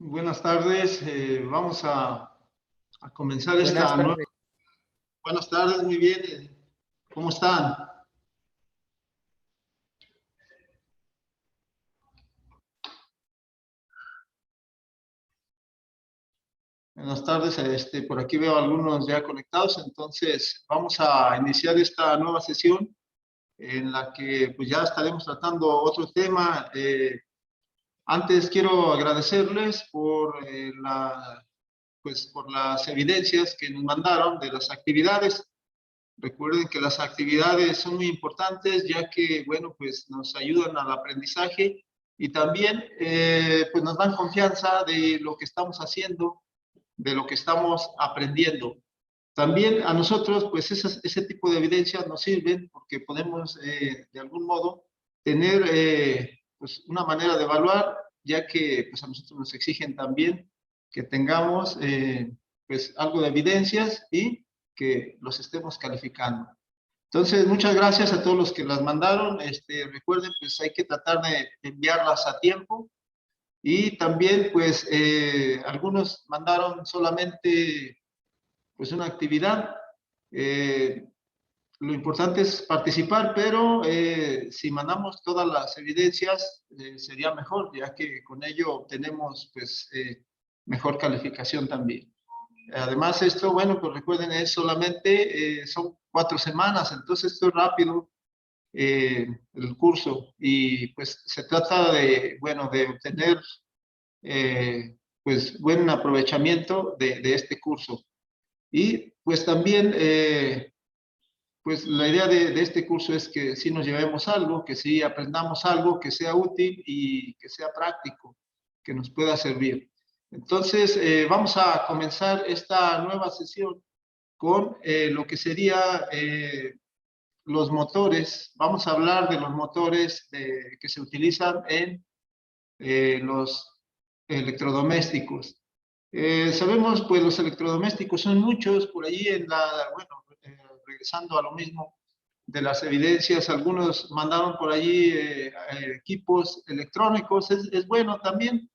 Buenas tardes, vamos a comenzar Buenas esta nueva... tardes. Buenas tardes, muy bien, ¿cómo están? Buenas tardes, por aquí veo algunos ya conectados, entonces vamos a iniciar esta nueva sesión en la que pues ya estaremos tratando otro tema. Antes quiero agradecerles por las evidencias que nos mandaron de las actividades. Recuerden que las actividades son muy importantes ya que, bueno, pues nos ayudan al aprendizaje y también pues nos dan confianza de lo que estamos haciendo, de lo que estamos aprendiendo. También a nosotros, pues ese tipo de evidencias nos sirven porque podemos de algún modo tener pues una manera de evaluar, ya que pues a nosotros nos exigen también que tengamos pues algo de evidencias y que los estemos calificando. Entonces, muchas gracias a todos los que las mandaron. Recuerden, pues hay que tratar de enviarlas a tiempo. Y también, pues, algunos mandaron solamente pues una actividad. Eh, lo importante es participar, pero si mandamos todas las evidencias, sería mejor, ya que con ello obtenemos pues mejor calificación también. Además, esto, bueno, pues recuerden, es solamente, son 4 semanas, entonces esto es rápido el curso y pues se trata de, bueno, de obtener pues buen aprovechamiento de este curso. Y pues también, pues la idea de este curso es que sí nos llevemos algo, que sí aprendamos algo, que sea útil y que sea práctico, que nos pueda servir. Entonces, vamos a comenzar esta nueva sesión con lo que sería los motores. Vamos a hablar de los motores que se utilizan en los electrodomésticos. Sabemos, pues los electrodomésticos son muchos, por allí bueno, regresando a lo mismo de las evidencias, algunos mandaron por allí equipos electrónicos, es bueno también,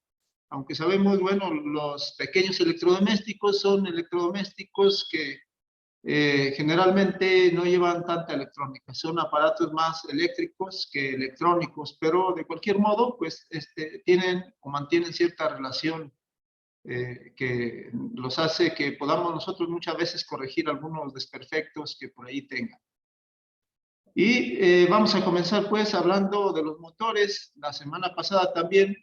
aunque sabemos, bueno, los pequeños electrodomésticos son electrodomésticos que generalmente no llevan tanta electrónica, son aparatos más eléctricos que electrónicos, pero de cualquier modo, pues tienen o mantienen cierta relación que los hace que podamos nosotros muchas veces corregir algunos desperfectos que por ahí tengan. Y vamos a comenzar pues hablando de los motores. La semana pasada también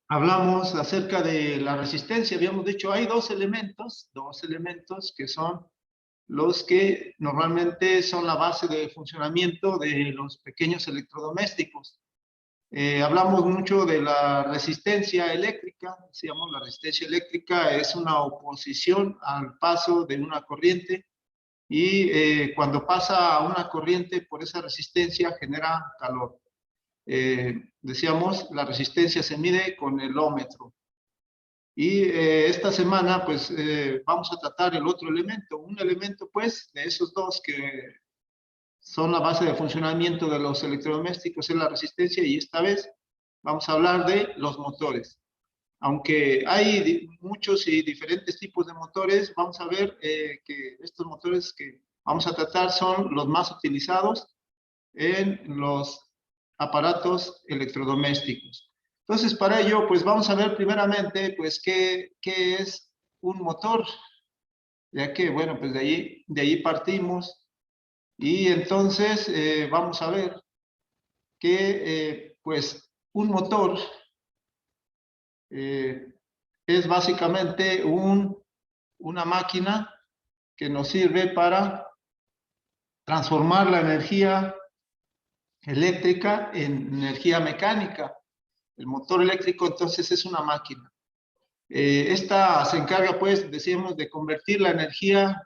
hablamos acerca de la resistencia. Habíamos dicho, hay dos elementos que son los que normalmente son la base de funcionamiento de los pequeños electrodomésticos. Hablamos mucho de la resistencia eléctrica, decíamos la resistencia eléctrica es una oposición al paso de una corriente y cuando pasa una corriente por esa resistencia genera calor. Decíamos, la resistencia se mide con el ómetro. Y esta semana, pues, vamos a tratar el otro elemento, un elemento, pues, de esos dos que son la base de funcionamiento de los electrodomésticos, es la resistencia, y esta vez vamos a hablar de los motores. Aunque hay muchos y diferentes tipos de motores, vamos a ver que estos motores que vamos a tratar son los más utilizados en los aparatos electrodomésticos. Entonces, para ello, pues vamos a ver primeramente, pues, qué es un motor, ya que, bueno, pues de ahí partimos, y entonces vamos a ver que, pues, un motor es básicamente una máquina que nos sirve para transformar la energía eléctrica en energía mecánica. El motor eléctrico entonces es una máquina. Esta se encarga, pues, decíamos, de convertir la energía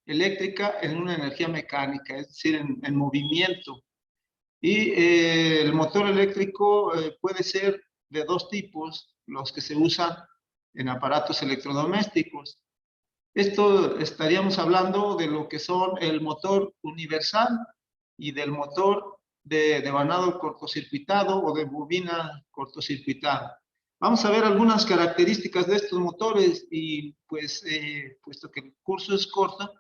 eléctrica en una energía mecánica, es decir, en movimiento. Y el motor eléctrico puede ser de dos tipos, los que se usan en aparatos electrodomésticos. Esto estaríamos hablando de lo que son el motor universal y del motor de vanado cortocircuitado o de bobina cortocircuitada. Vamos a ver algunas características de estos motores y pues, puesto que el curso es corto,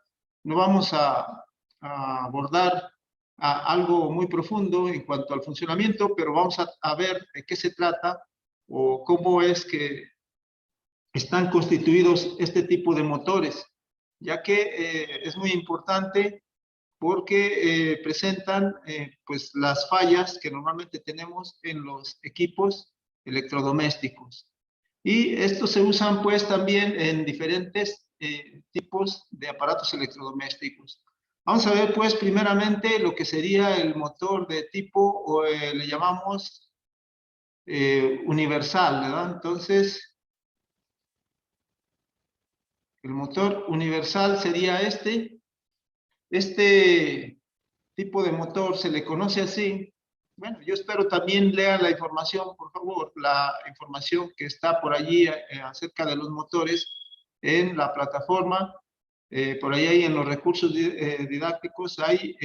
no vamos a abordar algo muy profundo en cuanto al funcionamiento, pero vamos a ver de qué se trata o cómo es que están constituidos este tipo de motores, ya que es muy importante porque presentan pues las fallas que normalmente tenemos en los equipos electrodomésticos. Y estos se usan pues también en diferentes tipos de aparatos electrodomésticos. Vamos a ver pues primeramente lo que sería el motor de tipo, o le llamamos universal, ¿verdad? Entonces, el motor universal sería este tipo de motor se le conoce así. Bueno, yo espero también lean la información, por favor, la información que está por allí acerca de los motores en la plataforma. Por ahí hay en los recursos didácticos, hay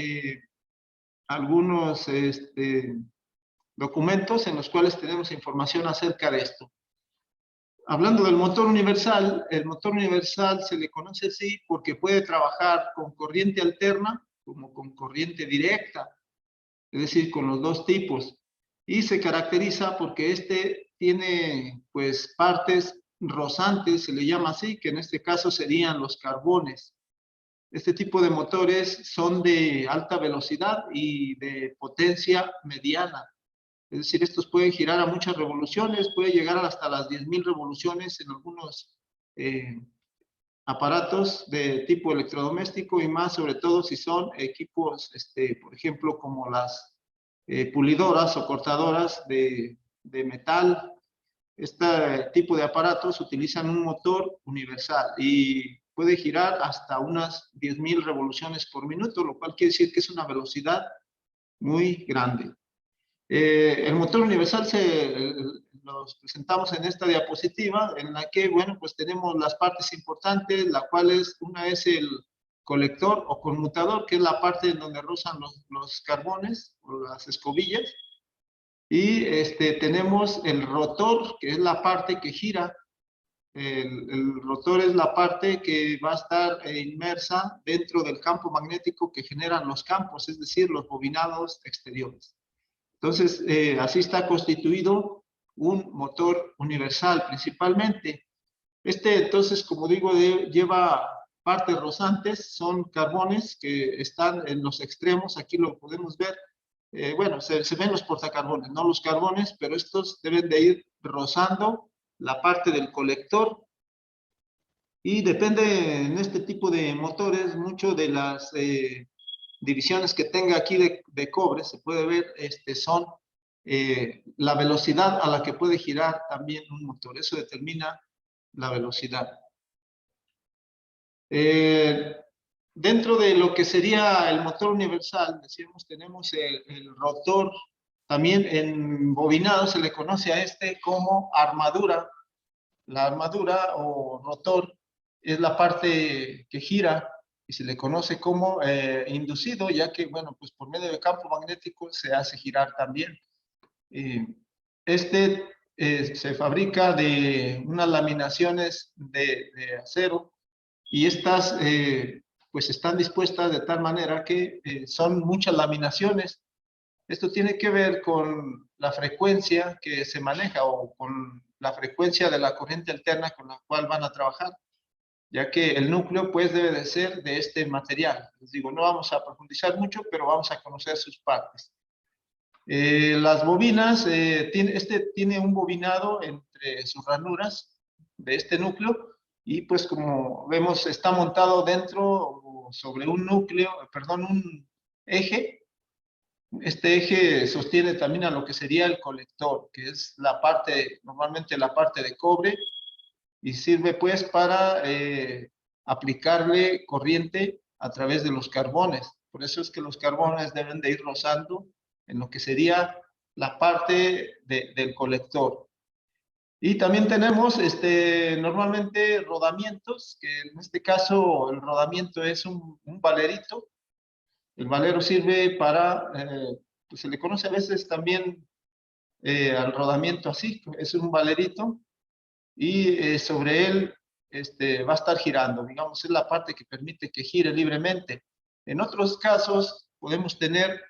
algunos documentos en los cuales tenemos información acerca de esto. Hablando del motor universal, el motor universal se le conoce así porque puede trabajar con corriente alterna como con corriente directa, es decir, con los dos tipos. Y se caracteriza porque este tiene pues partes rozantes, se le llama así, que en este caso serían los carbones. Este tipo de motores son de alta velocidad y de potencia mediana. Es decir, estos pueden girar a muchas revoluciones, puede llegar hasta las 10.000 revoluciones en algunos aparatos de tipo electrodoméstico y más, sobre todo si son equipos, por ejemplo, como las pulidoras o cortadoras de metal. Este tipo de aparatos utilizan un motor universal y puede girar hasta unas 10.000 revoluciones por minuto, lo cual quiere decir que es una velocidad muy grande. El motor universal los presentamos en esta diapositiva, en la que, bueno, pues tenemos las partes importantes, la cual una es el colector o conmutador, que es la parte en donde rozan los carbones o las escobillas, y tenemos el rotor, que es la parte que gira. El rotor es la parte que va a estar inmersa dentro del campo magnético que generan los campos, es decir, los bobinados exteriores. Entonces, así está constituido un motor universal principalmente. Entonces, como digo, lleva partes rozantes, son carbones que están en los extremos, aquí lo podemos ver. Bueno, se ven los portacarbones, no los carbones, pero estos deben de ir rozando la parte del colector. Y depende en este tipo de motores mucho de las divisiones que tenga aquí de cobre, se puede ver, son la velocidad a la que puede girar también un motor. Eso determina la velocidad. Dentro de lo que sería el motor universal, decíamos, tenemos el rotor, también en bobinado se le conoce a como armadura. La armadura o rotor es la parte que gira y se le conoce como inducido, ya que, bueno, pues por medio del campo magnético se hace girar también. Se fabrica de unas laminaciones de acero y estas pues están dispuestas de tal manera que son muchas laminaciones. Esto tiene que ver con la frecuencia que se maneja o con la frecuencia de la corriente alterna con la cual van a trabajar, ya que el núcleo pues debe de ser de este material. Les digo, no vamos a profundizar mucho, pero vamos a conocer sus partes. Las bobinas, tiene un bobinado entre sus ranuras de este núcleo y pues como vemos está montado dentro o sobre un núcleo, perdón, un eje. Este eje sostiene también a lo que sería el colector, que es la parte, normalmente la parte de cobre, y sirve pues para aplicarle corriente a través de los carbones. Por eso es que los carbones deben de ir rozando en lo que sería la parte del colector. Y también tenemos normalmente rodamientos, que en este caso el rodamiento es un valerito. El valero sirve para, pues se le conoce a veces también al rodamiento así, es un valerito, y sobre él va a estar girando, digamos, es la parte que permite que gire libremente. En otros casos podemos tener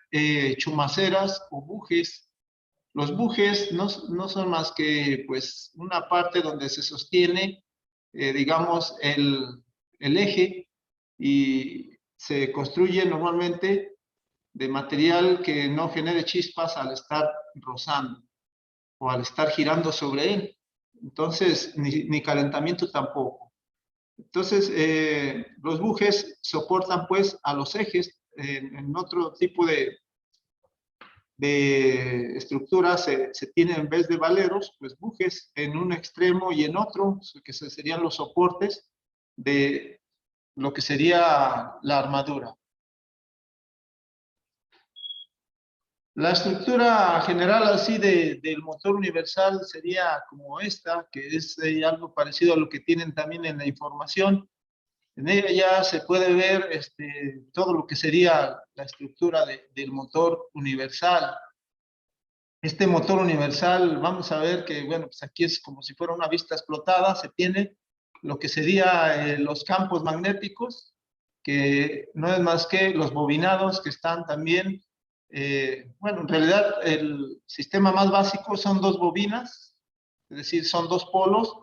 chumaceras o bujes. Los bujes no son más que pues una parte donde se sostiene, digamos, el eje, y se construye normalmente de material que no genere chispas al estar rozando o al estar girando sobre él. Entonces, ni calentamiento tampoco. Entonces, los bujes soportan pues a los ejes. En otro tipo de estructuras se tiene, en vez de valeros, pues bujes en un extremo y en otro, que serían los soportes de lo que sería la armadura. La estructura general así del motor universal sería como esta, que es algo parecido a lo que tienen también en la información. En ella ya se puede ver todo lo que sería la estructura del motor universal. Este motor universal, vamos a ver que, bueno, pues aquí es como si fuera una vista explotada, se tiene lo que sería los campos magnéticos, que no es más que los bobinados que están también, bueno, en realidad el sistema más básico son dos bobinas, es decir, son dos polos,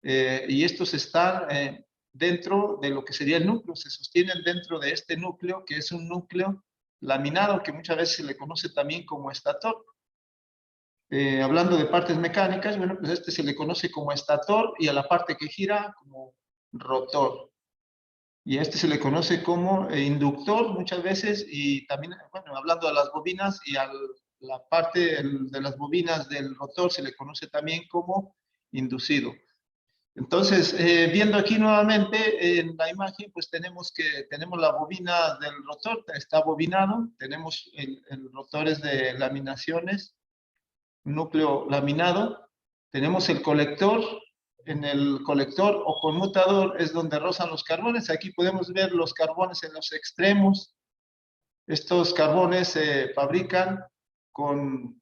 y estos están dentro de lo que sería el núcleo, se sostienen dentro de este núcleo, que es un núcleo laminado, que muchas veces se le conoce también como estator. Hablando de partes mecánicas, bueno, pues se le conoce como estator, y a la parte que gira como rotor. Y a se le conoce como inductor muchas veces, y también, bueno, hablando de las bobinas, y a la parte de las bobinas del rotor se le conoce también como inducido. Entonces, viendo aquí nuevamente en la imagen, pues tenemos la bobina del rotor, está bobinado, tenemos el rotores de laminaciones, núcleo laminado, tenemos el colector. En el colector o conmutador es donde rozan los carbones. Aquí podemos ver los carbones en los extremos. Estos carbones se fabrican con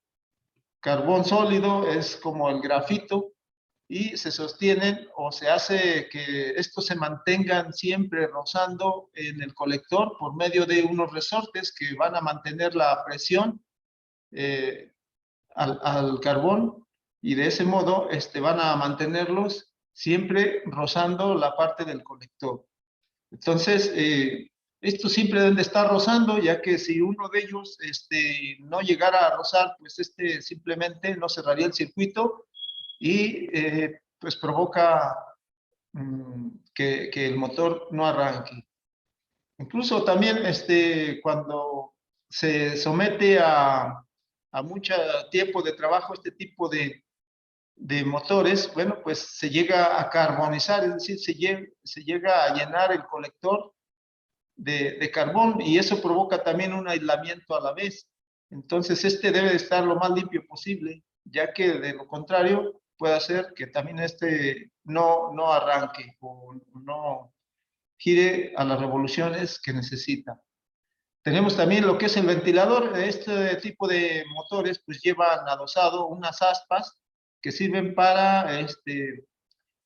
carbón sólido, es como el grafito, y se sostienen, o se hace que estos se mantengan siempre rozando en el colector por medio de unos resortes que van a mantener la presión al carbón, y de ese modo van a mantenerlos siempre rozando la parte del colector. Entonces, estos siempre deben de estar rozando, ya que si uno de ellos no llegara a rozar, pues simplemente no cerraría el circuito, y pues provoca que el motor no arranque. Incluso también cuando se somete a mucho tiempo de trabajo este tipo de motores, bueno, pues se llega a carbonizar, es decir, se llega a llenar el colector de carbón, y eso provoca también un aislamiento a la vez. Entonces debe de estar lo más limpio posible, ya que de lo contrario puede hacer que también no arranque o no gire a las revoluciones que necesita. Tenemos también lo que es el ventilador. Este tipo de motores pues llevan adosado unas aspas que sirven para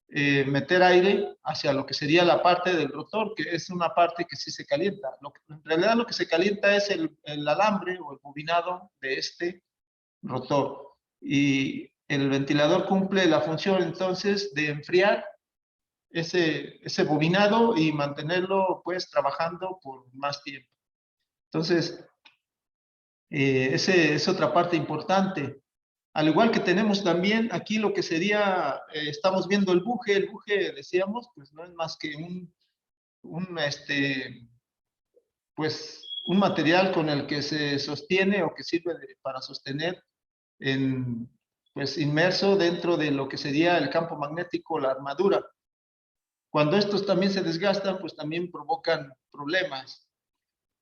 meter aire hacia lo que sería la parte del rotor, que es una parte que sí se calienta. En realidad lo que se calienta es el alambre o el bobinado de este rotor. Y el ventilador cumple la función entonces de enfriar ese bobinado y mantenerlo pues trabajando por más tiempo. Entonces, esa es otra parte importante. Al igual que tenemos también aquí lo que sería, estamos viendo el buje decíamos, pues no es más que pues un material con el que se sostiene o que sirve para sostener pues inmerso dentro de lo que sería el campo magnético, la armadura. Cuando estos también se desgastan, pues también provocan problemas,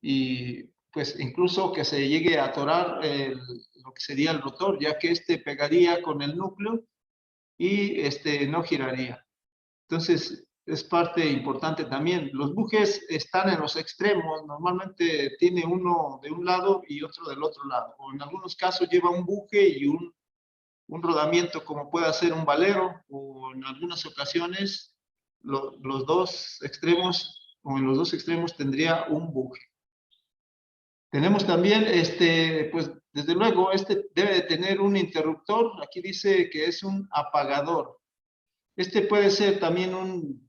y pues incluso que se llegue a atorar lo que sería el rotor, ya que pegaría con el núcleo y no giraría. Entonces, es parte importante también. Los bujes están en los extremos, normalmente tiene uno de un lado y otro del otro lado, o en algunos casos lleva un buje y un rodamiento como puede ser un valero, o en algunas ocasiones los dos extremos, o en los dos extremos tendría un buje. Tenemos también, pues desde luego, debe de tener un interruptor, aquí dice que es un apagador. Este puede ser también un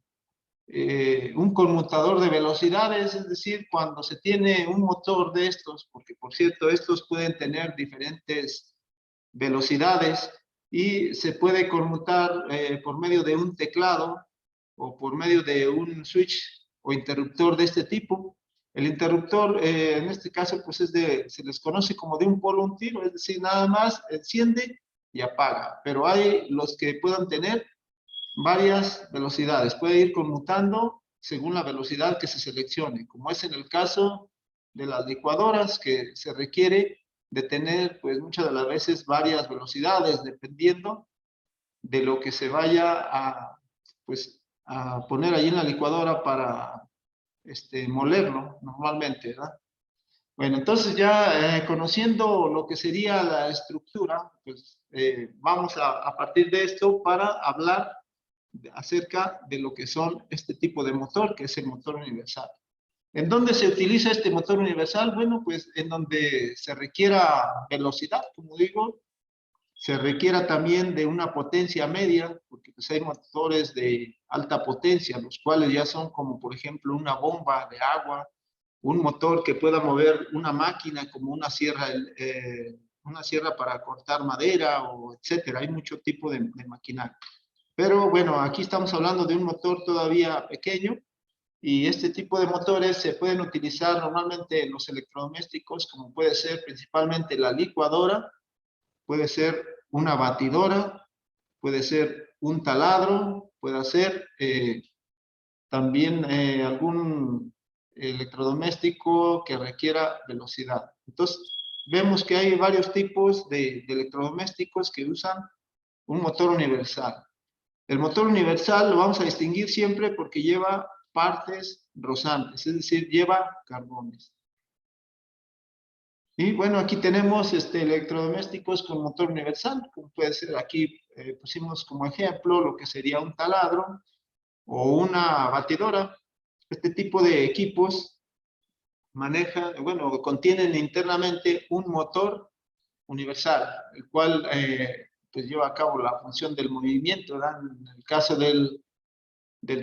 conmutador de velocidades, es decir, cuando se tiene un motor de estos, porque por cierto, estos pueden tener diferentes velocidades y se puede conmutar por medio de un teclado o por medio de un switch o interruptor de este tipo. El interruptor, en este caso, pues se les conoce como de un polo a un tiro, es decir, nada más enciende y apaga, pero hay los que puedan tener varias velocidades, puede ir conmutando según la velocidad que se seleccione, como es en el caso de las licuadoras, que se requiere de tener, pues muchas de las veces, varias velocidades, dependiendo de lo que se vaya pues, a poner ahí en la licuadora para molerlo normalmente, ¿verdad? Bueno, entonces ya conociendo lo que sería la estructura, pues vamos a partir de esto para hablar acerca de lo que son este tipo de motor, que es el motor universal. ¿En dónde se utiliza este motor universal? Bueno, pues en donde se requiera velocidad, como digo, se requiera también de una potencia media, porque pues hay motores de alta potencia, los cuales ya son como por ejemplo una bomba de agua, un motor que pueda mover una máquina como una sierra para cortar madera, o etcétera. Hay mucho tipo de maquinaria. Pero bueno, aquí estamos hablando de un motor todavía pequeño, y este tipo de motores se pueden utilizar normalmente en los electrodomésticos, como puede ser principalmente la licuadora, puede ser una batidora, puede ser un taladro, puede ser también algún electrodoméstico que requiera velocidad. Entonces, vemos que hay varios tipos de electrodomésticos que usan un motor universal. El motor universal lo vamos a distinguir siempre porque lleva partes rozantes, es decir, lleva carbones. Y bueno, aquí tenemos electrodomésticos con motor universal, como puede ser aquí, pusimos como ejemplo lo que sería un taladro o una batidora. Este tipo de equipos contienen internamente un motor universal, el cual pues lleva a cabo la función del movimiento, ¿verdad? En el caso del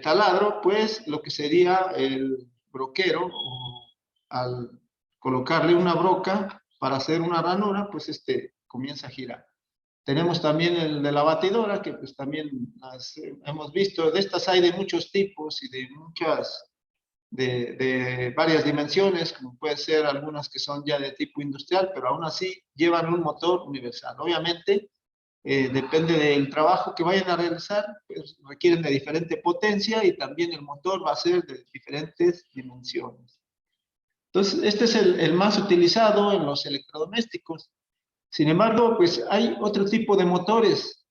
taladro, pues lo que sería el broquero, o al colocarle una broca para hacer una ranura, pues comienza a girar. Tenemos también el de la batidora, que pues también las hemos visto. De estas hay de muchos tipos y de varias dimensiones, como puede ser algunas que son ya de tipo industrial, pero aún así llevan un motor universal. Obviamente, depende del trabajo que vayan a realizar, pues requieren de diferente potencia, y también el motor va a ser de diferentes dimensiones. Entonces, este es el más utilizado en los electrodomésticos. Sin embargo, pues hay otro tipo de motores,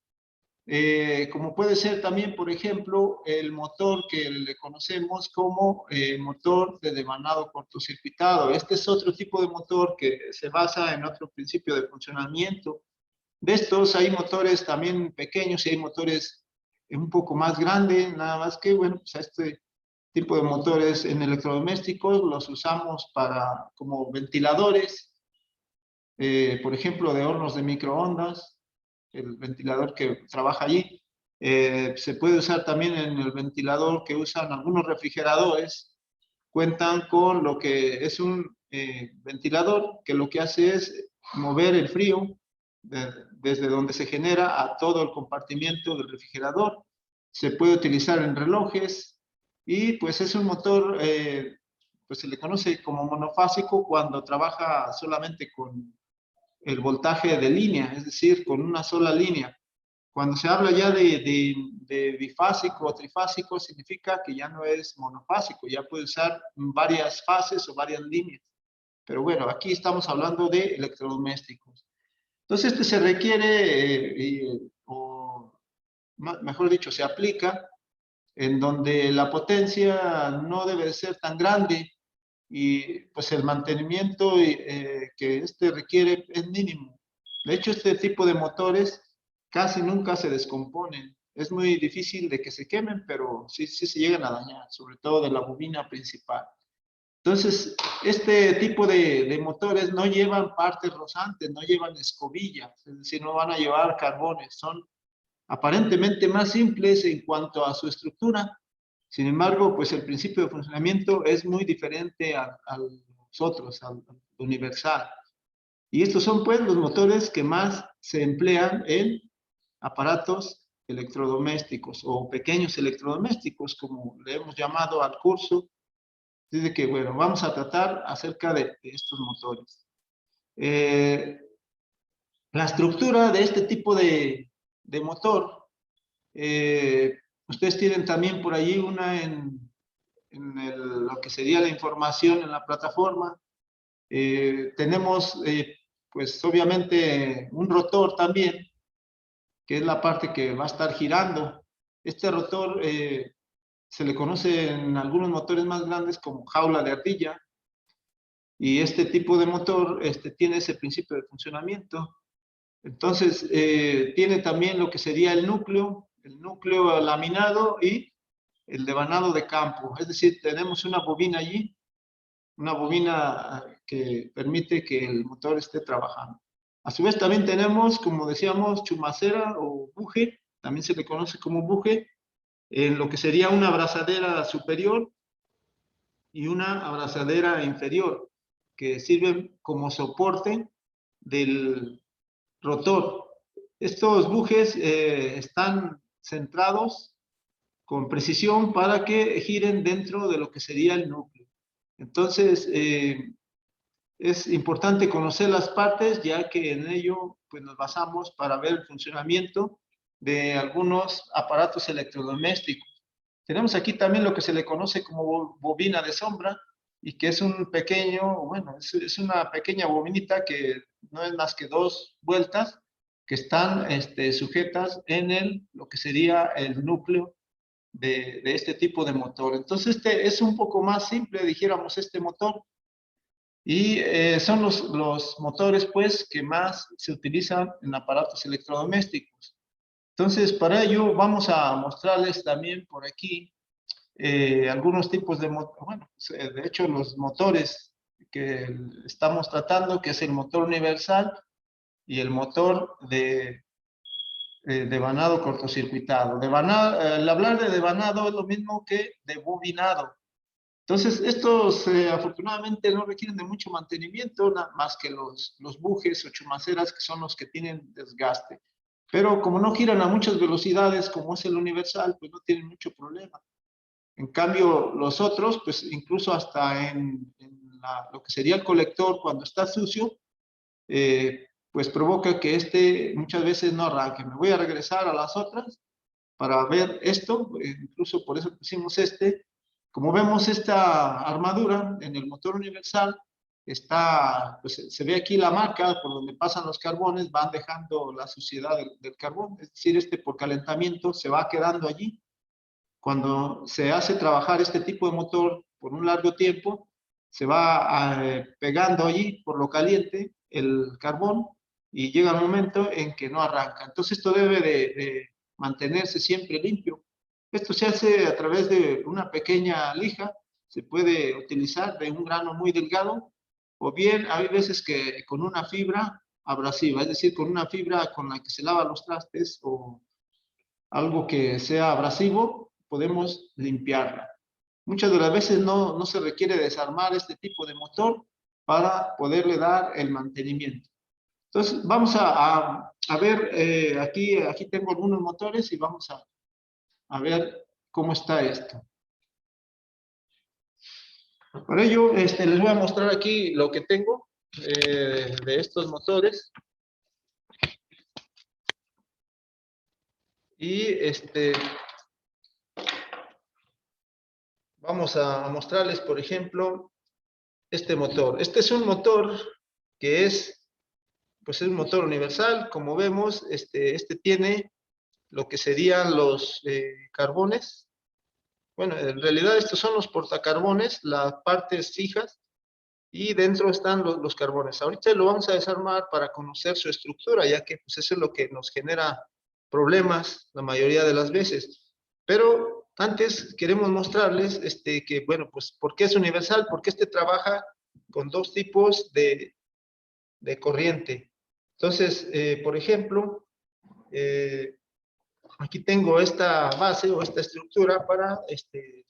como puede ser también, por ejemplo, el motor que le conocemos como motor de devanado cortocircuitado. Este es otro tipo de motor que se basa en otro principio de funcionamiento. De estos hay motores también pequeños y hay motores un poco más grandes, nada más que, bueno, pues a este tipo de motores en electrodomésticos los usamos como ventiladores, por ejemplo, de hornos de microondas, el ventilador que trabaja allí. Se puede usar también en el ventilador que usan algunos refrigeradores. Cuentan con lo que es un ventilador que lo que hace es mover el frío desde donde se genera a todo el compartimiento del refrigerador. Se puede utilizar en relojes, y pues es un motor, pues se le conoce como monofásico cuando trabaja solamente con el voltaje de línea, es decir, con una sola línea. Cuando se habla ya de bifásico o trifásico, significa que ya no es monofásico, ya puede usar varias fases o varias líneas. Pero bueno, aquí estamos hablando de electrodomésticos. Entonces, se requiere, o mejor dicho, se aplica en donde la potencia no debe ser tan grande y pues el mantenimiento que requiere es mínimo. De hecho, este tipo de motores casi nunca se descomponen. Es muy difícil de que se quemen, pero sí se llegan a dañar, sobre todo de la bobina principal. Entonces, este tipo de motores no llevan partes rozantes, no llevan escobillas, es decir, no van a llevar carbones, son aparentemente más simples en cuanto a su estructura. Sin embargo, pues el principio de funcionamiento es muy diferente a los otros, al universal. Y estos son pues los motores que más se emplean en aparatos electrodomésticos o pequeños electrodomésticos, como le hemos llamado al curso. Dice que, bueno, vamos a tratar acerca de estos motores. La estructura de este tipo de motor, ustedes tienen también por allí una en lo que sería la información en la plataforma. Tenemos, pues obviamente, un rotor también, que es la parte que va a estar girando. Este rotor se le conoce en algunos motores más grandes como jaula de ardilla, y este tipo de motor tiene ese principio de funcionamiento. Entonces, tiene también lo que sería el núcleo laminado y el devanado de campo. Es decir, tenemos una bobina allí, una bobina que permite que el motor esté trabajando. A su vez también tenemos, como decíamos, chumacera o buje, también se le conoce como buje, en lo que sería una abrazadera superior y una abrazadera inferior, que sirven como soporte del rotor. Estos bujes están centrados con precisión para que giren dentro de lo que sería el núcleo. Entonces, es importante conocer las partes, ya que en ello pues, nos basamos para ver el funcionamiento de algunos aparatos electrodomésticos. Tenemos aquí también lo que se le conoce como bobina de sombra, y que es un pequeño, bueno, es una pequeña bobinita que no es más que 2 vueltas que están sujetas en lo que sería el núcleo de este tipo de motor. Entonces, este es un poco más simple, dijéramos, este motor. Y son los motores, pues, que más se utilizan en aparatos electrodomésticos. Entonces, para ello vamos a mostrarles también por aquí algunos tipos de motores. Bueno, pues, de hecho, los motores que estamos tratando, que es el motor universal y el motor de devanado cortocircuitado. El hablar de devanado es lo mismo que de bobinado. Entonces, estos afortunadamente no requieren de mucho mantenimiento, nada más que los bujes o chumaceras, que son los que tienen desgaste. Pero como no giran a muchas velocidades, como es el universal, pues no tienen mucho problema. En cambio, los otros, pues incluso hasta lo que sería el colector, cuando está sucio, pues provoca que muchas veces no arranque. Me voy a regresar a las otras para ver esto, incluso por eso pusimos Como vemos, esta armadura en el motor universal pues se ve aquí la marca por donde pasan los carbones, van dejando la suciedad del carbón, es decir, por calentamiento se va quedando allí. Cuando se hace trabajar este tipo de motor por un largo tiempo, se va pegando allí por lo caliente el carbón y llega el momento en que no arranca. Entonces esto debe de mantenerse siempre limpio. Esto se hace a través de una pequeña lija, se puede utilizar de un grano muy delgado, o bien hay veces que con una fibra abrasiva, es decir, con una fibra con la que se lava los trastes o algo que sea abrasivo, podemos limpiarla. Muchas de las veces no se requiere desarmar este tipo de motor para poderle dar el mantenimiento. Entonces, vamos a ver, aquí tengo algunos motores y vamos a ver cómo está esto. Para ello, les voy a mostrar aquí lo que tengo de estos motores. Y vamos a mostrarles, por ejemplo, este motor. Este es un motor que pues es un motor universal. Como vemos, tiene lo que serían los carbones bueno, en realidad estos son los portacarbones, las partes fijas, y dentro están los carbones. Ahorita lo vamos a desarmar para conocer su estructura, ya que pues, eso es lo que nos genera problemas la mayoría de las veces. Pero antes queremos mostrarles que, bueno, pues, ¿por qué es universal? Porque trabaja con dos tipos de corriente. Entonces, por ejemplo, aquí tengo esta base o esta estructura para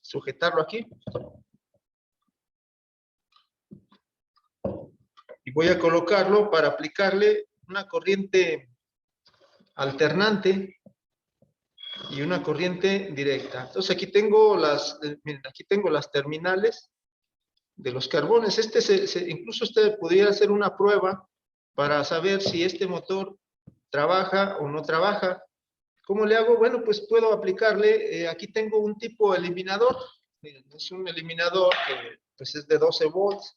sujetarlo aquí. Y voy a colocarlo para aplicarle una corriente alternante y una corriente directa. Entonces aquí tengo miren, aquí tengo las terminales de los carbones. Incluso usted podría hacer una prueba para saber si este motor trabaja o no trabaja. ¿Cómo le hago? Bueno, pues puedo aplicarle, aquí tengo un tipo eliminador. Miren, es un eliminador que pues es de 12 volts.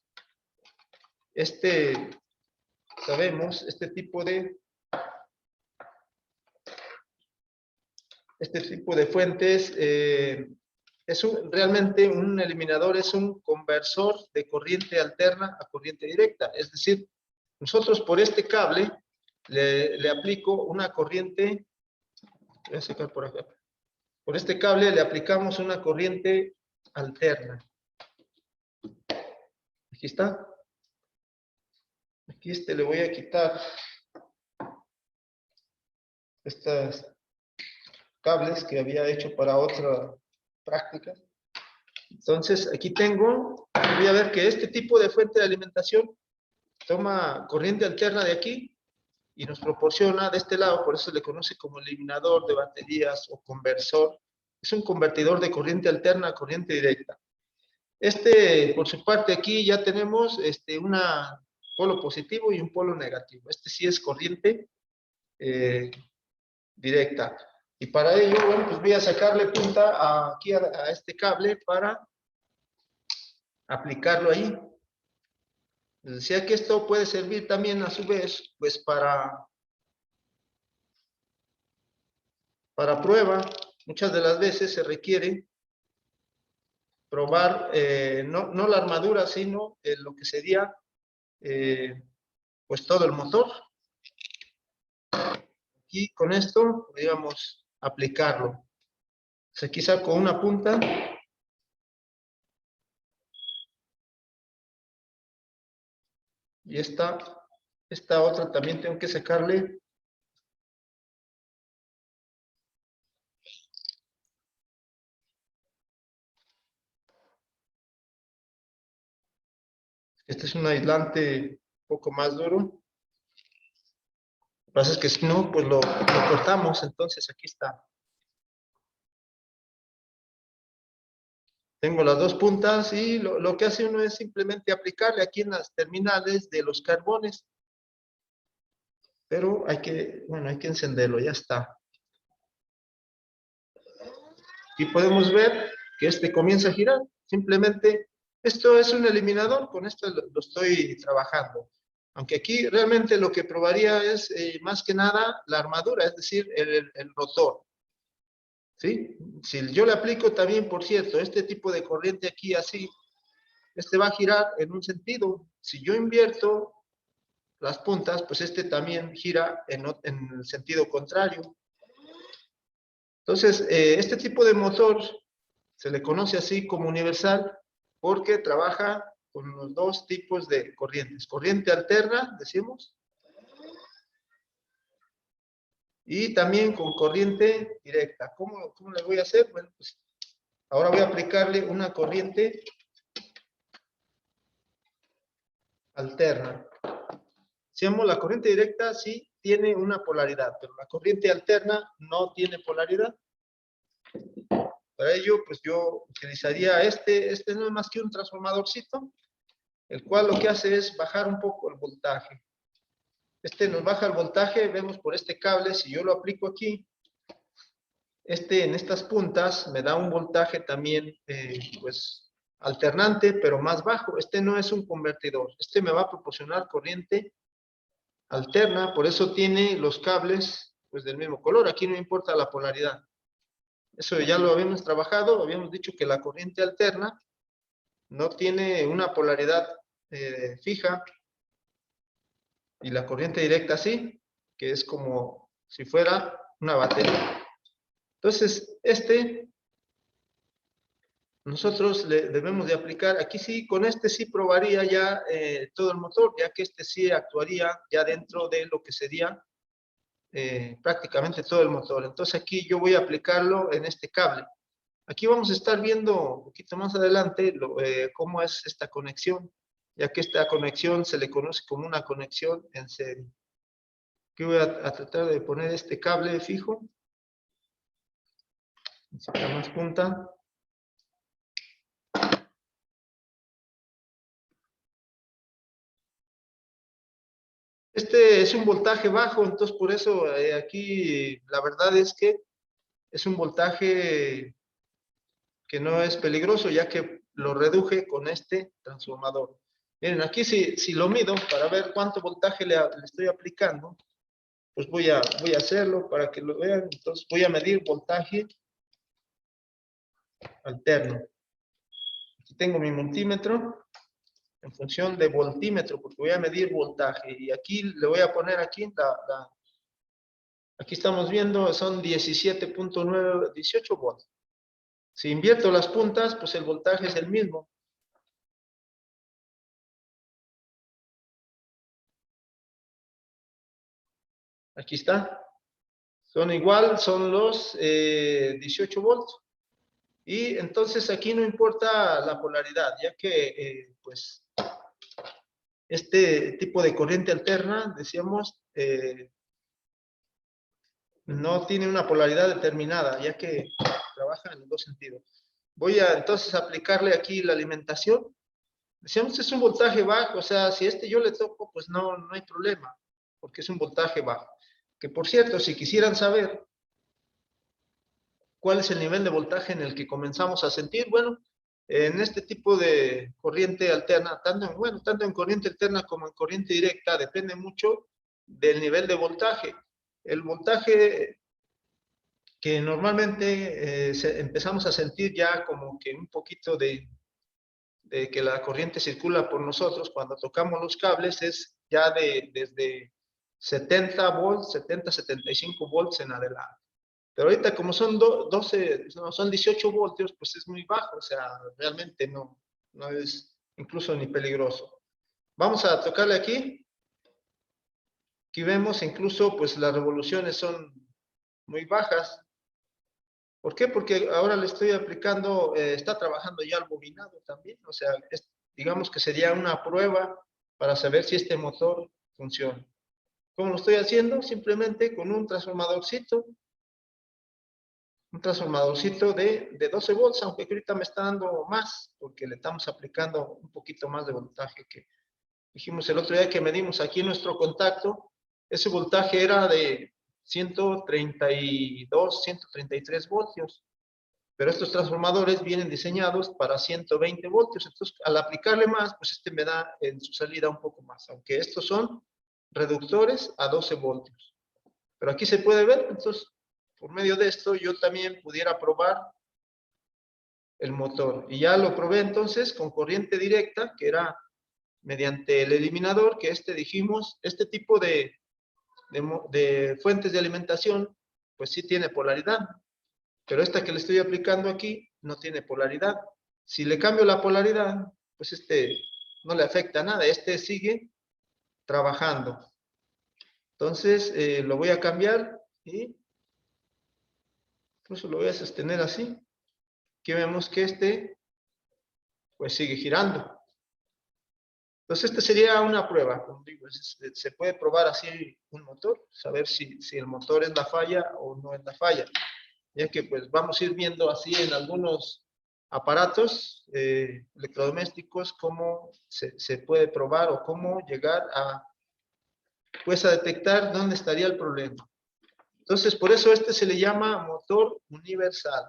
Sabemos, este tipo de fuentes realmente un eliminador es un conversor de corriente alterna a corriente directa. Es decir, nosotros por este cable le aplico una corriente, voy a sacar por acá. Por este cable le aplicamos una corriente alterna. Aquí está. Aquí le voy a quitar estas cables que había hecho para otra práctica. Entonces, aquí voy a ver que este tipo de fuente de alimentación toma corriente alterna de aquí y nos proporciona de este lado, por eso se le conoce como eliminador de baterías o conversor. Es un convertidor de corriente alterna a corriente directa. Por su parte, aquí ya tenemos un polo positivo y un polo negativo. Sí es corriente directa. Y para ello, bueno, pues voy a sacarle punta aquí a este cable para aplicarlo ahí. Les decía que esto puede servir también a su vez, pues para prueba. Muchas de las veces se requiere probar, no la armadura, sino lo que sería, pues todo el motor. Aquí con esto podríamos aplicarlo. Aquí saco una punta. Y esta otra también tengo que sacarle. Este es un aislante un poco más duro. Lo que pasa es que si no, pues lo cortamos. Entonces aquí está. Tengo las dos puntas y lo que hace uno es simplemente aplicarle aquí en las terminales de los carbones. Pero hay que encenderlo, ya está. Y podemos ver que comienza a girar. Simplemente, esto es un eliminador, con esto lo estoy trabajando. Aunque aquí realmente lo que probaría es más que nada la armadura, es decir, el rotor. ¿Sí? Si yo le aplico también, por cierto, este tipo de corriente aquí así, va a girar en un sentido. Si yo invierto las puntas, pues también gira en el sentido contrario. Entonces, este tipo de motor se le conoce así como universal porque trabaja con los dos tipos de corrientes. Corriente alterna, decimos, y también con corriente directa. ¿Cómo le voy a hacer? Bueno, pues ahora voy a aplicarle una corriente alterna. Decíamos, la corriente directa sí tiene una polaridad, pero la corriente alterna no tiene polaridad. Para ello, pues yo utilizaría este no es más que un transformadorcito, el cual lo que hace es bajar un poco el voltaje. Nos baja el voltaje, vemos por este cable, si yo lo aplico aquí, en estas puntas me da un voltaje también, pues, alternante, pero más bajo. No es un convertidor, me va a proporcionar corriente alterna, por eso tiene los cables, pues, del mismo color. Aquí no importa la polaridad. Eso ya lo habíamos trabajado, habíamos dicho que la corriente alterna no tiene una polaridad fija, y la corriente directa sí, que es como si fuera una batería. Entonces, nosotros le debemos de aplicar, aquí sí, con este sí probaría ya todo el motor, ya que este sí actuaría ya dentro de lo que sería prácticamente todo el motor. Entonces aquí yo voy a aplicarlo en este cable. Aquí vamos a estar viendo un poquito más adelante cómo es esta conexión, ya que esta conexión se le conoce como una conexión en serie. Aquí voy a tratar de poner este cable fijo. Necesita más punta. Este es un voltaje bajo, entonces por eso aquí la verdad es que es un voltaje que no es peligroso, ya que lo reduje con este transformador. Miren, aquí si lo mido para ver cuánto voltaje le estoy aplicando, pues voy a hacerlo para que lo vean. Entonces voy a medir voltaje alterno. Aquí tengo mi multímetro en función de voltímetro, porque voy a medir voltaje. Y aquí le voy a poner aquí aquí estamos viendo, son 17.9, 18 volts. Si invierto las puntas, pues el voltaje es el mismo. Aquí está. Son igual, son los 18 volts. Y entonces aquí no importa la polaridad, ya que pues este tipo de corriente alterna, decíamos, no tiene una polaridad determinada, ya que trabaja en los dos sentidos. Voy a entonces aplicarle aquí la alimentación. Decíamos que es un voltaje bajo, o sea, si yo le toco, pues no hay problema, porque es un voltaje bajo. Que por cierto, si quisieran saber cuál es el nivel de voltaje en el que comenzamos a sentir, bueno, en este tipo de corriente alterna, tanto en corriente alterna como en corriente directa, depende mucho del nivel de voltaje. El voltaje que normalmente empezamos a sentir ya como que un poquito de que la corriente circula por nosotros cuando tocamos los cables es ya desde 70 volts, 70, 75 volts en adelante. Pero ahorita como son 12, no, son 18 voltios, pues es muy bajo, o sea, realmente no es incluso ni peligroso. Vamos a tocarle aquí. Aquí vemos incluso pues las revoluciones son muy bajas. ¿Por qué? Porque ahora le estoy aplicando, está trabajando ya el bobinado también, o sea, digamos que sería una prueba para saber si este motor funciona. ¿Cómo lo estoy haciendo? Simplemente con un transformadorcito de 12 volts, aunque ahorita me está dando más, porque le estamos aplicando un poquito más de voltaje que dijimos el otro día que medimos aquí nuestro contacto. Ese voltaje era de 132, 133 voltios, pero estos transformadores vienen diseñados para 120 voltios, entonces al aplicarle más, pues me da en su salida un poco más, aunque estos son reductores a 12 voltios. Pero aquí se puede ver, entonces, por medio de esto yo también pudiera probar el motor. Y ya lo probé entonces con corriente directa, que era mediante el eliminador, que dijimos, este tipo de fuentes de alimentación, pues sí tiene polaridad. Pero esta que le estoy aplicando aquí no tiene polaridad. Si le cambio la polaridad, pues no le afecta nada. Sigue trabajando. Entonces, lo voy a cambiar y incluso lo voy a sostener así. Aquí vemos que pues sigue girando. Entonces, sería una prueba, como digo, se puede probar así un motor, saber si el motor es la falla o no es la falla, ya que pues vamos a ir viendo así en algunos aparatos electrodomésticos cómo se puede probar o cómo llegar pues a detectar dónde estaría el problema. Entonces, por eso se le llama motor universal.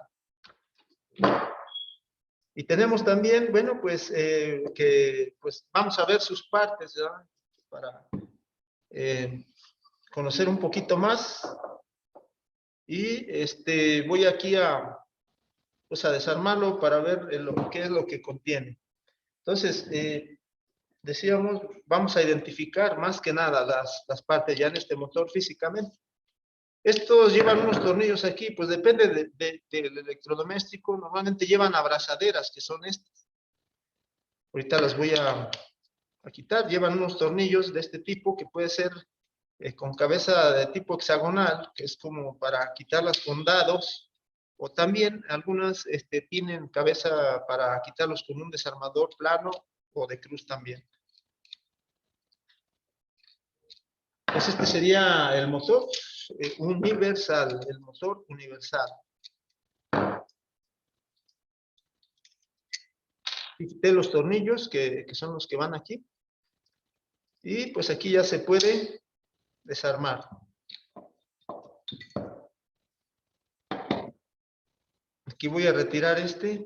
Y tenemos también, bueno, pues que pues vamos a ver sus partes, ¿verdad? Para conocer un poquito más Y voy aquí pues a desarmarlo para ver qué es lo que contiene. Entonces, decíamos, vamos a identificar más que nada las partes ya en este motor físicamente. Estos llevan unos tornillos aquí, pues depende del electrodoméstico. Normalmente llevan abrazaderas, que son estas. Ahorita las voy a quitar. Llevan unos tornillos de este tipo, que puede ser con cabeza de tipo hexagonal, que es como para quitarlas con dados. O también algunas tienen cabeza para quitarlos con un desarmador plano o de cruz también. Pues este sería el motor universal, el motor universal. Quité los tornillos que son los que van aquí. Y pues aquí ya se puede desarmar. Aquí voy a retirar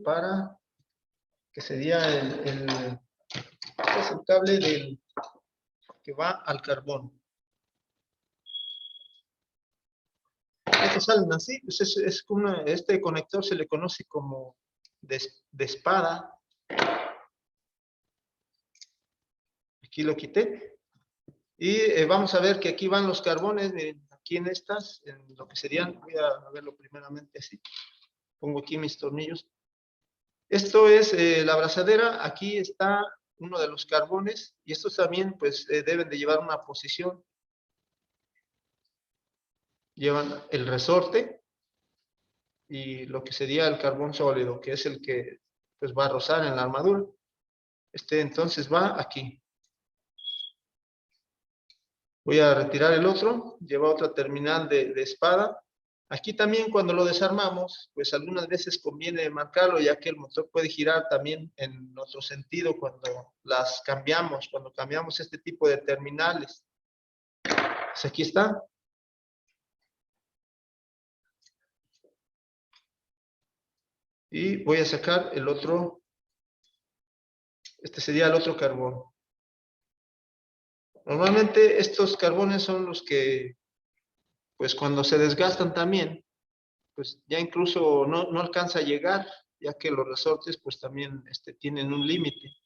para que sería el cable que va al carbón. Estos salen así, pues es como este conector se le conoce como de espada. Aquí lo quité. Y vamos a ver que aquí van los carbones, aquí en lo que serían, voy a verlo primeramente así. Pongo aquí mis tornillos. Esto es la abrazadera, aquí está uno de los carbones, y estos también pues deben de llevar una posición. Llevan el resorte y lo que sería el carbón sólido, que es el que pues va a rozar en la armadura. Entonces va aquí. Voy a retirar el otro, lleva otra terminal de espada. Aquí también cuando lo desarmamos, pues algunas veces conviene marcarlo, ya que el motor puede girar también en otro sentido cuando cuando cambiamos este tipo de terminales. Pues aquí está. Y voy a sacar el otro. Este sería el otro carbón. Normalmente estos carbones son los que, pues cuando se desgastan también, pues ya incluso no alcanza a llegar, ya que los resortes pues también tienen un límite.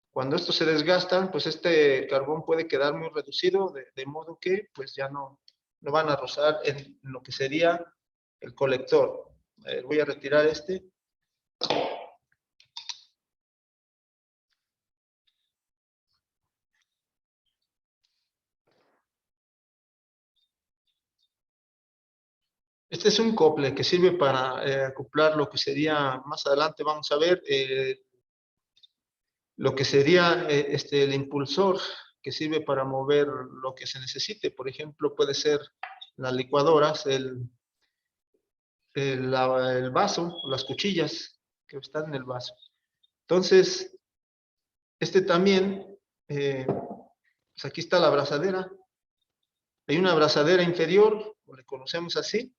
Cuando estos se desgastan, pues este carbón puede quedar muy reducido, de modo que pues ya no van a rozar en lo que sería el colector. Voy a retirar este. Este es un cople que sirve para acoplar lo que sería, más adelante vamos a ver, lo que sería el impulsor, que sirve para mover lo que se necesite. Por ejemplo, puede ser las licuadoras, el vaso, las cuchillas que están en el vaso. Entonces, también, pues aquí está la abrazadera. Hay una abrazadera inferior, o le conocemos así.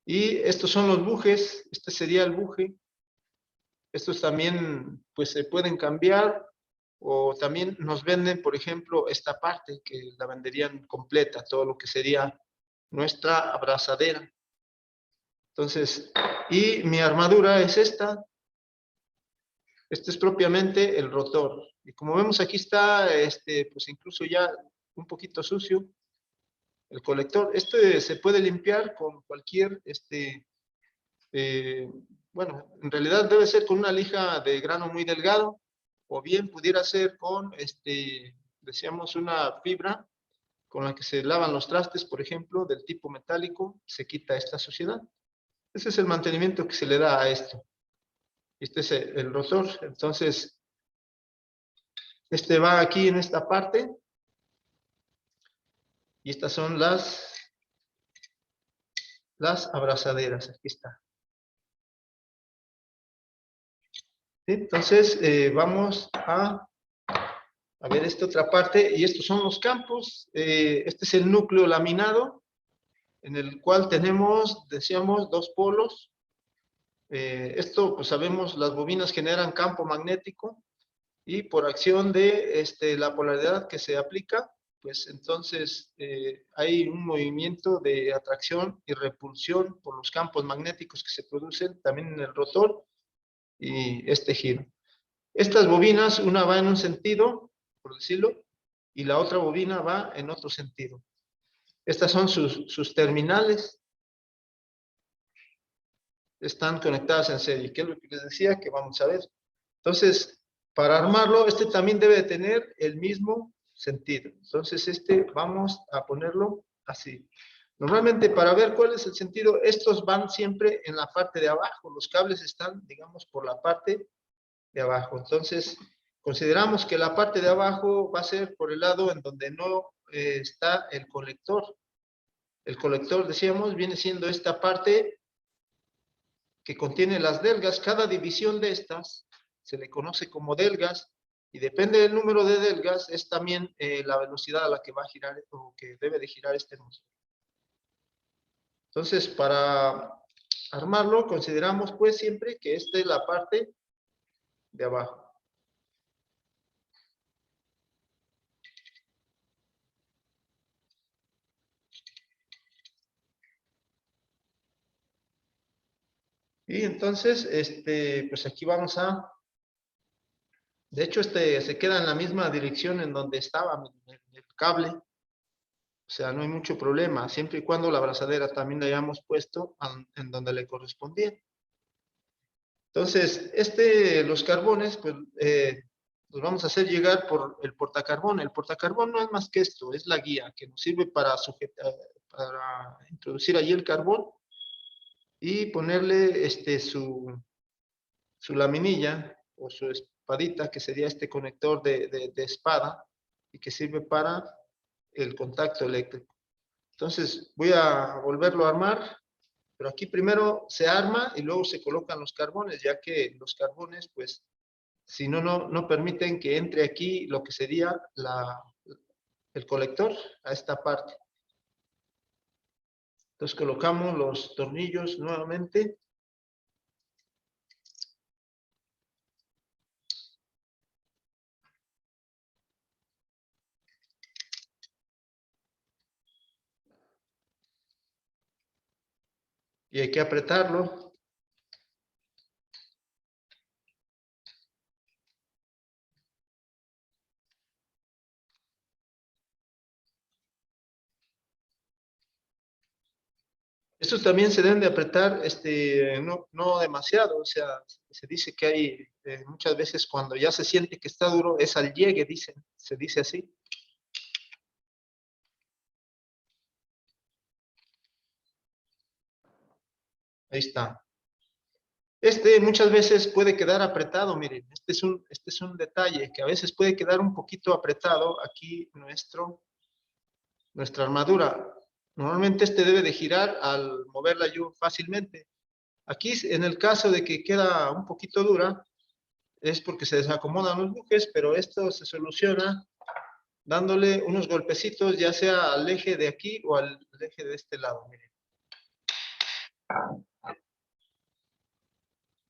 Y estos son los bujes. Este sería el buje. Estos también, pues se pueden cambiar, o también nos venden, por ejemplo, esta parte que la venderían completa, todo lo que sería nuestra abrazadera. Entonces, y mi armadura es esta. Este es propiamente el rotor. Y como vemos aquí está, pues incluso ya un poquito sucio el colector. Se puede limpiar con cualquier, bueno, en realidad debe ser con una lija de grano muy delgado, o bien pudiera ser con, decíamos, una fibra con la que se lavan los trastes, por ejemplo, del tipo metálico, se quita esta suciedad. Ese es el mantenimiento que se le da a esto. Este es el rotor. Entonces, va aquí en esta parte, y estas son las abrazaderas. Aquí está. ¿Sí? Entonces, vamos a ver esta otra parte, y estos son los campos. Este es el núcleo laminado, en el cual tenemos, decíamos, dos polos. Esto, pues sabemos, las bobinas generan campo magnético, y por acción de la polaridad que se aplica, pues entonces hay un movimiento de atracción y repulsión por los campos magnéticos que se producen también en el rotor y este giro. Estas bobinas, una va en un sentido, por decirlo, y la otra bobina va en otro sentido. Estas son sus terminales. Están conectadas en serie, que es lo que les decía que vamos a ver. Entonces, para armarlo, este también debe de tener el mismo sentido. Entonces, vamos a ponerlo así. Normalmente, para ver cuál es el sentido, estos van siempre en la parte de abajo. Los cables están, digamos, por la parte de abajo. Entonces, consideramos que la parte de abajo va a ser por el lado en donde no está el colector. El colector, decíamos, viene siendo esta parte que contiene las delgas. Cada división de estas se le conoce como delgas y depende del número de delgas es también la velocidad a la que va a girar o que debe de girar este motor. Entonces, para armarlo, consideramos pues siempre que esta es la parte de abajo. Y entonces, pues aquí vamos a... De hecho, se queda en la misma dirección en donde estaba el cable. O sea, no hay mucho problema, siempre y cuando la abrazadera también la hayamos puesto en donde le correspondía. Entonces, los carbones, pues, los vamos a hacer llegar por el portacarbón. El portacarbón no es más que esto, es la guía que nos sirve para sujetar, para introducir allí el carbón y ponerle su laminilla o su espadita, que sería este conector de espada y que sirve para el contacto eléctrico. Entonces voy a volverlo a armar, pero aquí primero se arma y luego se colocan los carbones, ya que los carbones, pues, si no, no permiten que entre aquí lo que sería el colector a esta parte. Entonces colocamos los tornillos nuevamente. Y hay que apretarlo. Estos también se deben de apretar, no demasiado, o sea, se dice que hay muchas veces cuando ya se siente que está duro, es al llegue, se dice así. Ahí está. Muchas veces puede quedar apretado, miren, este es un detalle, que a veces puede quedar un poquito apretado aquí nuestra armadura. Normalmente debe de girar al moverla yo fácilmente. Aquí, en el caso de que queda un poquito dura, es porque se desacomodan los bujes, pero esto se soluciona dándole unos golpecitos, ya sea al eje de aquí o al eje de este lado, miren.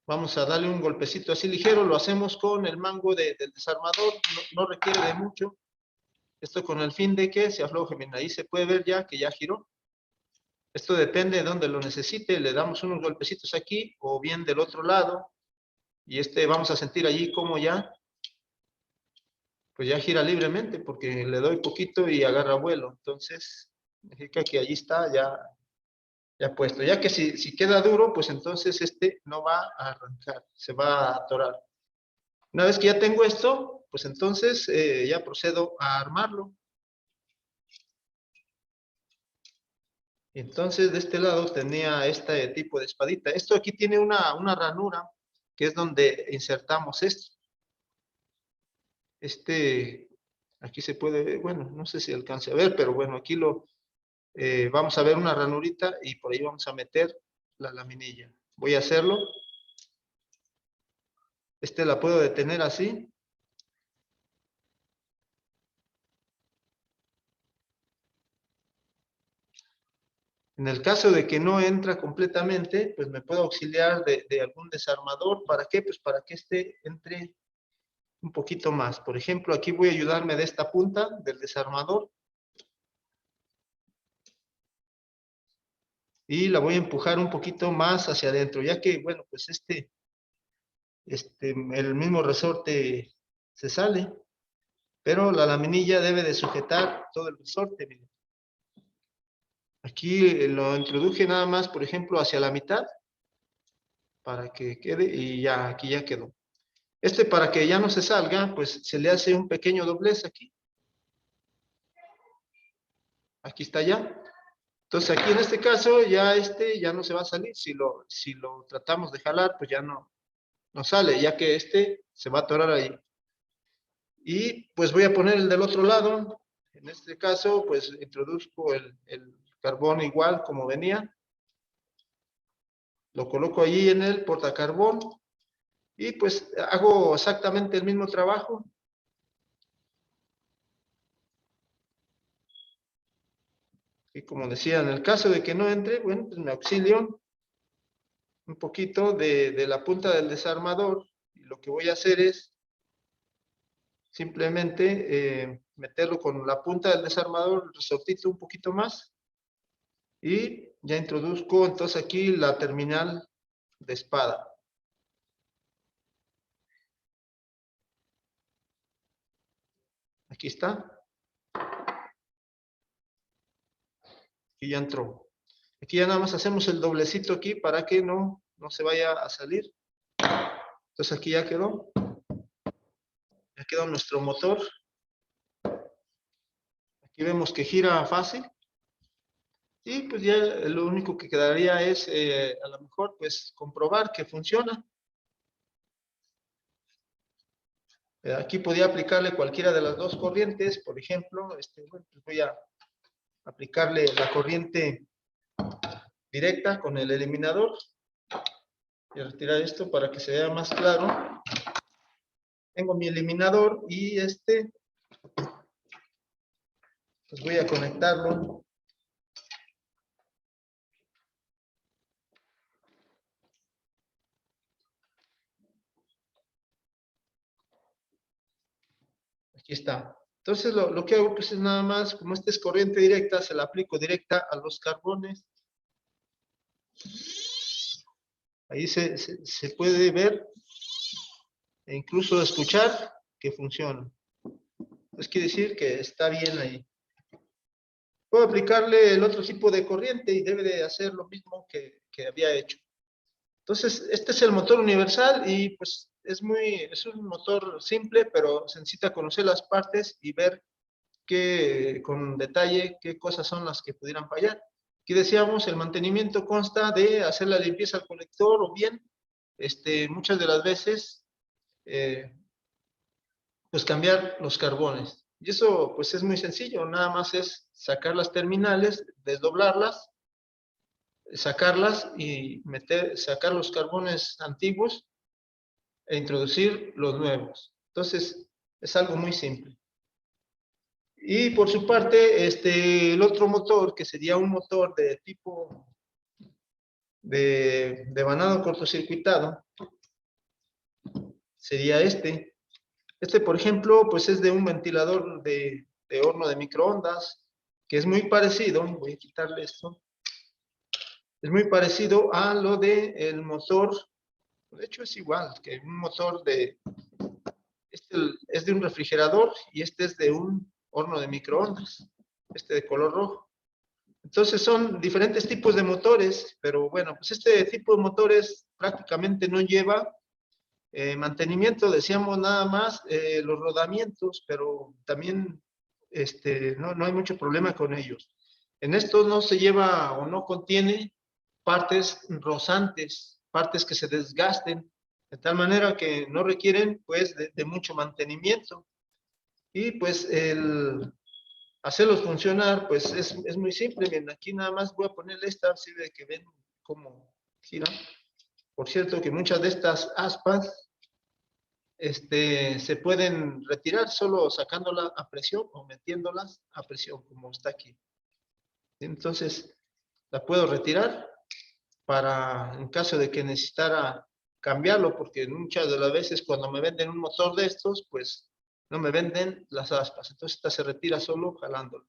Vamos a darle un golpecito así ligero, lo hacemos con el mango del desarmador, no requiere de mucho. Esto con el fin de que se afloje, miren, ahí se puede ver ya que ya giró. Esto depende de donde lo necesite, le damos unos golpecitos aquí o bien del otro lado. Y vamos a sentir allí como pues ya gira libremente porque le doy poquito y agarra vuelo. Entonces, significa que allí está ya puesto. Ya que si queda duro, pues entonces no va a arrancar, se va a atorar. Una vez que ya tengo esto, pues entonces ya procedo a armarlo. Entonces, de este lado tenía este tipo de espadita. Esto aquí tiene una ranura, que es donde insertamos esto. Aquí se puede ver, bueno, no sé si alcance a ver, pero bueno, aquí vamos a ver una ranurita y por ahí vamos a meter la laminilla. Voy a hacerlo. La puedo detener así. En el caso de que no entra completamente, pues me puedo auxiliar de algún desarmador. ¿Para qué? Pues para que entre un poquito más. Por ejemplo, aquí voy a ayudarme de esta punta del desarmador y la voy a empujar un poquito más hacia adentro, ya que, bueno, pues el mismo resorte se sale, pero la laminilla debe de sujetar todo el resorte. Miren. Aquí lo introduje nada más, por ejemplo, hacia la mitad, para que quede, y ya, aquí ya quedó. Para que ya no se salga, pues se le hace un pequeño doblez aquí. Aquí está ya. Entonces aquí en este caso ya ya no se va a salir. Si lo tratamos de jalar, pues ya no sale, ya que se va a atorar ahí. Y pues voy a poner el del otro lado. En este caso, pues introduzco el carbón igual como venía. Lo coloco allí en el portacarbón. Y pues hago exactamente el mismo trabajo. Y como decía, en el caso de que no entre, bueno, pues me auxilio un poquito de la punta del desarmador. Y lo que voy a hacer es simplemente meterlo con la punta del desarmador, el resortito un poquito más. Y ya introduzco entonces aquí la terminal de espada. Aquí está. Aquí ya entró. Aquí ya nada más hacemos el doblecito aquí para que no se vaya a salir. Entonces aquí ya quedó. Ya quedó nuestro motor. Aquí vemos que gira fácil. Y pues ya lo único que quedaría es a lo mejor pues comprobar que funciona. Aquí podía aplicarle cualquiera de las dos corrientes. Por ejemplo, bueno, pues voy a aplicarle la corriente directa con el eliminador. Voy a retirar esto para que se vea más claro. Tengo mi eliminador y pues voy a conectarlo. Aquí está. Entonces lo que hago pues es nada más, como esta es corriente directa, se la aplico directa a los carbones. Ahí se puede ver e incluso escuchar que funciona. Pues quiere decir que está bien ahí. Puedo aplicarle el otro tipo de corriente y debe de hacer lo mismo que había hecho. Entonces, este es el motor universal y pues es un motor simple, pero se necesita conocer las partes y ver con detalle qué cosas son las que pudieran fallar. Aquí decíamos, el mantenimiento consta de hacer la limpieza al colector o bien, muchas de las veces, pues cambiar los carbones. Y eso pues es muy sencillo, nada más es sacar las terminales, desdoblarlas, sacarlas y sacar los carbones antiguos e introducir los nuevos. Entonces, es algo muy simple. Y por su parte, el otro motor, que sería un motor de tipo de vanado cortocircuitado, sería este. Por ejemplo, pues es de un ventilador de horno de microondas, que es muy parecido, voy a quitarle esto, es muy parecido a lo del motor, de hecho es igual, que un motor es de un refrigerador y este es de un horno de microondas, de color rojo. Entonces son diferentes tipos de motores, pero bueno, pues este tipo de motores prácticamente no lleva mantenimiento, decíamos nada más los rodamientos, pero también no hay mucho problema con ellos. En esto no se lleva o no contiene partes rozantes, partes que se desgasten, de tal manera que no requieren pues de mucho mantenimiento. Y pues el hacerlos funcionar pues es muy simple. Bien, aquí nada más voy a ponerle esta, así de que ven cómo gira. Por cierto que muchas de estas aspas se pueden retirar solo sacándola a presión o metiéndolas a presión, como está aquí. Entonces, la puedo retirar en caso de que necesitara cambiarlo, porque muchas de las veces cuando me venden un motor de estos, pues no me venden las aspas. Entonces, esta se retira solo jalándolo.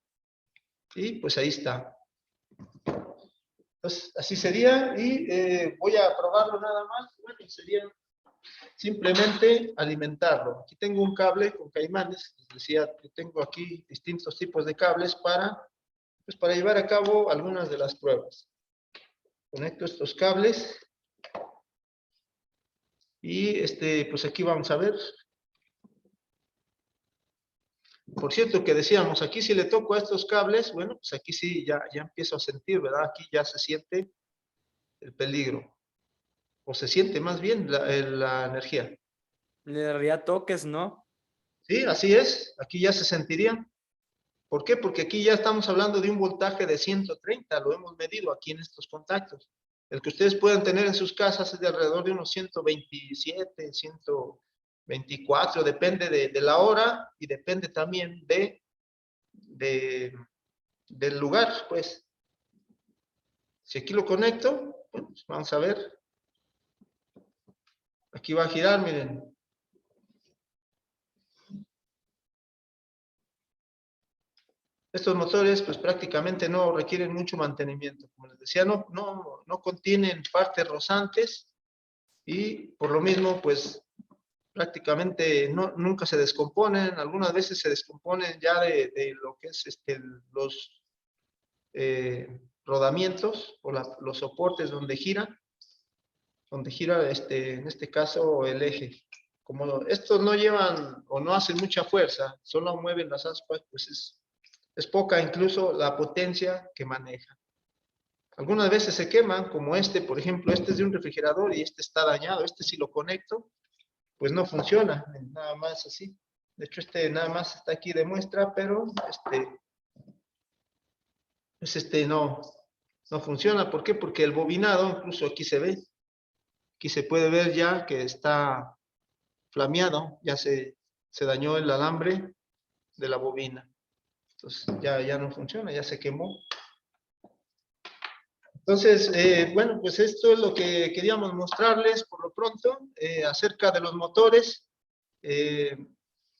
Y pues ahí está. Entonces, así sería, y voy a probarlo nada más. Bueno, sería simplemente alimentarlo. Aquí tengo un cable con caimanes, les decía que tengo aquí distintos tipos de cables pues para llevar a cabo algunas de las pruebas. Conecto estos cables y pues aquí vamos a ver. Por cierto, que decíamos, aquí si le toco a estos cables, bueno, pues aquí sí ya empiezo a sentir, ¿verdad? Aquí ya se siente el peligro, o se siente más bien la energía. Le daría toques, ¿no? Sí, así es, aquí ya se sentiría. ¿Por qué? Porque aquí ya estamos hablando de un voltaje de 130, lo hemos medido aquí en estos contactos. El que ustedes puedan tener en sus casas es de alrededor de unos 127, 124, depende de la hora y depende también del lugar, pues. Si aquí lo conecto, pues vamos a ver. Aquí va a girar, miren. Estos motores pues prácticamente no requieren mucho mantenimiento. Como les decía, no contienen partes rozantes y por lo mismo pues prácticamente nunca se descomponen. Algunas veces se descomponen ya de lo que es los rodamientos o los soportes donde gira en este caso el eje. Como estos no llevan o no hacen mucha fuerza, solo mueven las aspas, pues es poca incluso la potencia que maneja. Algunas veces se queman, como por ejemplo, este es de un refrigerador y este está dañado. Este si lo conecto, pues no funciona, nada más así. De hecho, nada más está aquí de muestra, pero pues no funciona. ¿Por qué? Porque el bobinado, incluso aquí se ve, aquí se puede ver ya que está flameado, ya se dañó el alambre de la bobina. Entonces ya no funciona, ya se quemó. Entonces, bueno, pues esto es lo que queríamos mostrarles por lo pronto acerca de los motores.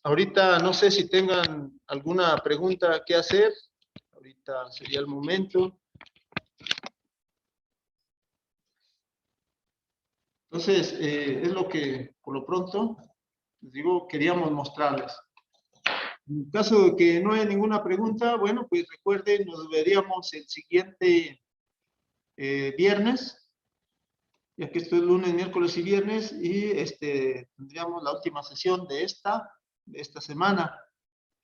Ahorita no sé si tengan alguna pregunta que hacer. Ahorita sería el momento. Entonces, es lo que por lo pronto, les digo, queríamos mostrarles. En caso de que no haya ninguna pregunta, bueno, pues recuerden, nos veríamos el siguiente viernes, ya que esto es lunes, miércoles y viernes, y tendríamos la última sesión de esta semana.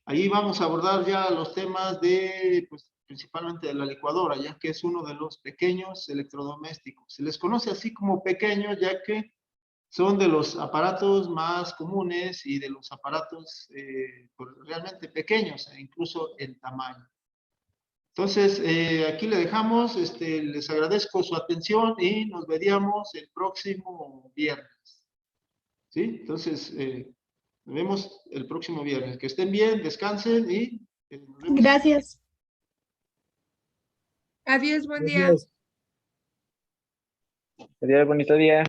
Ahí vamos a abordar ya los temas pues, principalmente de la licuadora, ya que es uno de los pequeños electrodomésticos. Se les conoce así como pequeños, ya que son de los aparatos más comunes y de los aparatos pues, realmente pequeños, incluso en tamaño. Entonces, aquí le dejamos, les agradezco su atención y nos veríamos el próximo viernes. ¿Sí? Entonces, nos vemos el próximo viernes. Que estén bien, descansen y nos vemos. Gracias. Adiós, buen día. Gracias. Adiós, bonito día.